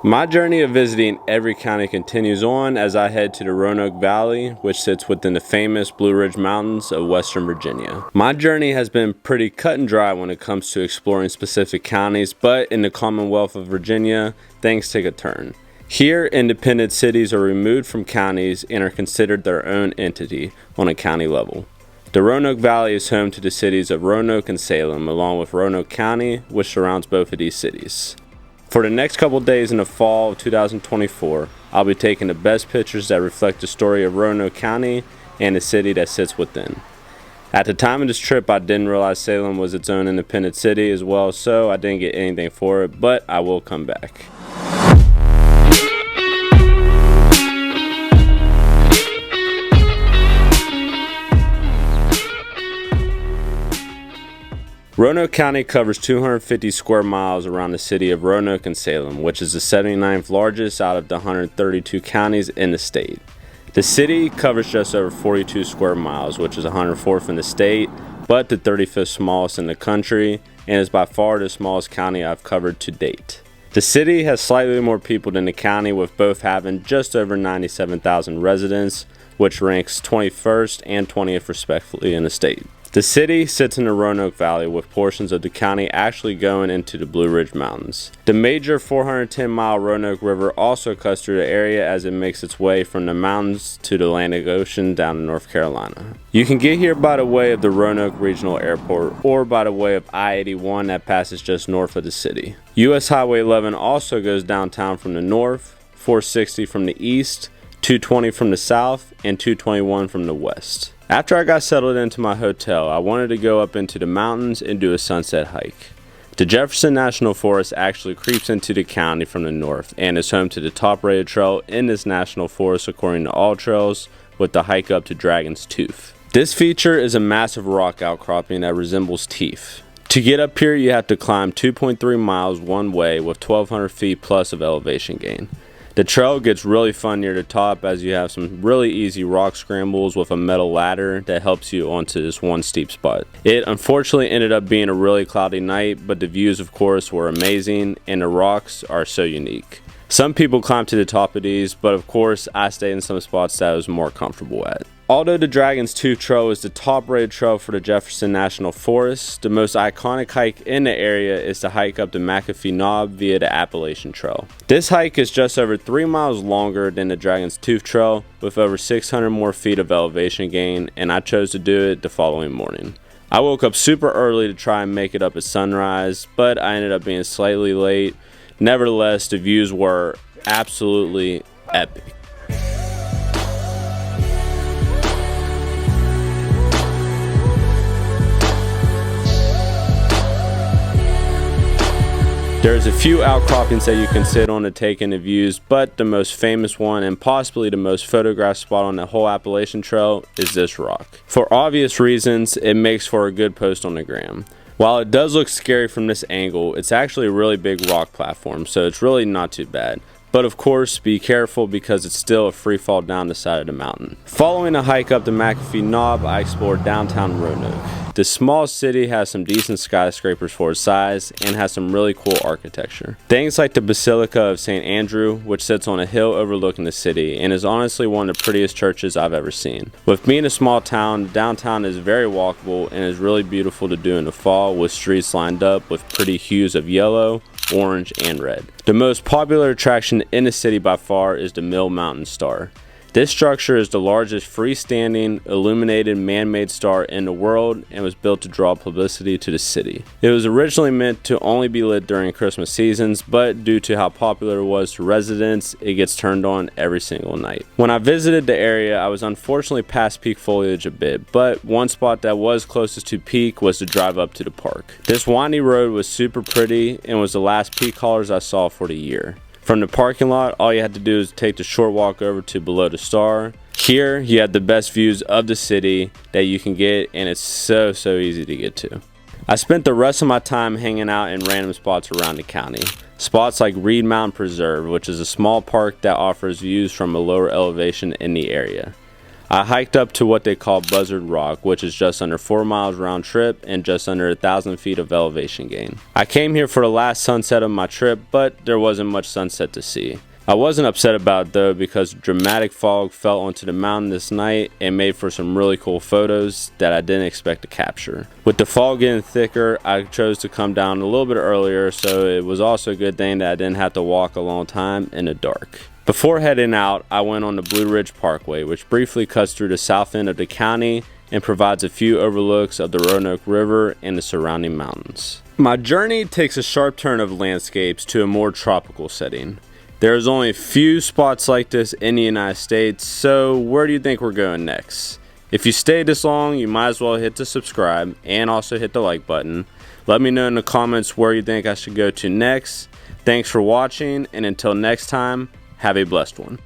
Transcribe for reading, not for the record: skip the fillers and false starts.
My journey of visiting every county continues on as I head to the Roanoke Valley, which sits within the famous Blue Ridge Mountains of Western Virginia. My journey has been pretty cut and dry when it comes to exploring specific counties, but in the Commonwealth of Virginia, things take a turn. Here, independent cities are removed from counties and are considered their own entity on a county level. The Roanoke Valley is home to the cities of Roanoke and Salem, along with Roanoke County, which surrounds both of these cities. For the next couple days in the fall of 2024, I'll be taking the best pictures that reflect the story of Roanoke County and the city that sits within. At the time of this trip, I didn't realize Salem was its own independent city as well, so I didn't get anything for it, but I will come back. Roanoke County covers 250 square miles around the city of Roanoke and Salem, which is the 79th largest out of the 132 counties in the state. The city covers just over 42 square miles, which is 104th in the state, but the 35th smallest in the country, and is by far the smallest county I've covered to date. The city has slightly more people than the county, with both having just over 97,000 residents, which ranks 21st and 20th respectively in the state. The city sits in the Roanoke Valley, with portions of the county actually going into the Blue Ridge Mountains. The major 410-mile Roanoke River also cuts through the area as it makes its way from the mountains to the Atlantic Ocean down in North Carolina. You can get here by the way of the Roanoke Regional Airport or by the way of I-81 that passes just north of the city. US Highway 11 also goes downtown from the north, 460 from the east, 220 from the south, and 221 from the west. After I got settled into my hotel, I wanted to go up into the mountains and do a sunset hike. The Jefferson National Forest actually creeps into the county from the north and is home to the top-rated trail in this national forest according to All Trails, with the hike up to Dragon's Tooth. This feature is a massive rock outcropping that resembles teeth. To get up here, you have to climb 2.3 miles one way with 1,200 feet plus of elevation gain. The trail gets really fun near the top as you have some really easy rock scrambles with a metal ladder that helps you onto this one steep spot. It unfortunately ended up being a really cloudy night, but the views of course were amazing and the rocks are so unique. Some people climb to the top of these, but of course I stayed in some spots that I was more comfortable at. Although the Dragon's Tooth Trail is the top-rated trail for the Jefferson National Forest, the most iconic hike in the area is to hike up the McAfee Knob via the Appalachian Trail. This hike is just over 3 miles longer than the Dragon's Tooth Trail, with over 600 more feet of elevation gain, and I chose to do it the following morning. I woke up super early to try and make it up at sunrise, but I ended up being slightly late. Nevertheless, the views were absolutely epic. There's a few outcroppings that you can sit on to take in the views, but the most famous one and possibly the most photographed spot on the whole Appalachian Trail is this rock. For obvious reasons, it makes for a good post on the gram. While it does look scary from this angle, it's actually a really big rock platform, so it's really not too bad. But of course, be careful because it's still a free fall down the side of the mountain. Following a hike up the McAfee Knob, I explored downtown Roanoke. This small city has some decent skyscrapers for its size and has some really cool architecture. Things like the Basilica of St. Andrew, which sits on a hill overlooking the city and is honestly one of the prettiest churches I've ever seen. With being a small town, downtown is very walkable and is really beautiful to do in the fall, with streets lined up with pretty hues of yellow, orange, and red. The most popular attraction in the city by far is the Mill Mountain Star. This structure is the largest freestanding illuminated man-made star in the world and was built to draw publicity to the city. It was originally meant to only be lit during Christmas seasons, but due to how popular it was to residents, it gets turned on every single night. When I visited the area, I was unfortunately past peak foliage a bit, but one spot that was closest to peak was to drive up to the park. This windy road was super pretty and was the last peak colors I saw for the year. From the parking lot, all you had to do is take the short walk over to below the star. Here, you have the best views of the city that you can get, and it's so easy to get to. I spent the rest of my time hanging out in random spots around the county. Spots like Reed Mountain Preserve, which is a small park that offers views from a lower elevation in the area. I hiked up to what they call Buzzard Rock, which is just under 4 miles round trip and just under 1,000 feet of elevation gain. I came here for the last sunset of my trip, but there wasn't much sunset to see. I wasn't upset about it though, because dramatic fog fell onto the mountain this night and made for some really cool photos that I didn't expect to capture. With the fog getting thicker, I chose to come down a little bit earlier, so it was also a good thing that I didn't have to walk a long time in the dark. Before heading out, I went on the Blue Ridge Parkway, which briefly cuts through the south end of the county and provides a few overlooks of the Roanoke River and the surrounding mountains. My journey takes a sharp turn of landscapes to a more tropical setting. There's only a few spots like this in the United States, so where do you think we're going next? If you stayed this long, you might as well hit the subscribe and also hit the like button. Let me know in the comments where you think I should go to next. Thanks for watching, and until next time, have a blessed one.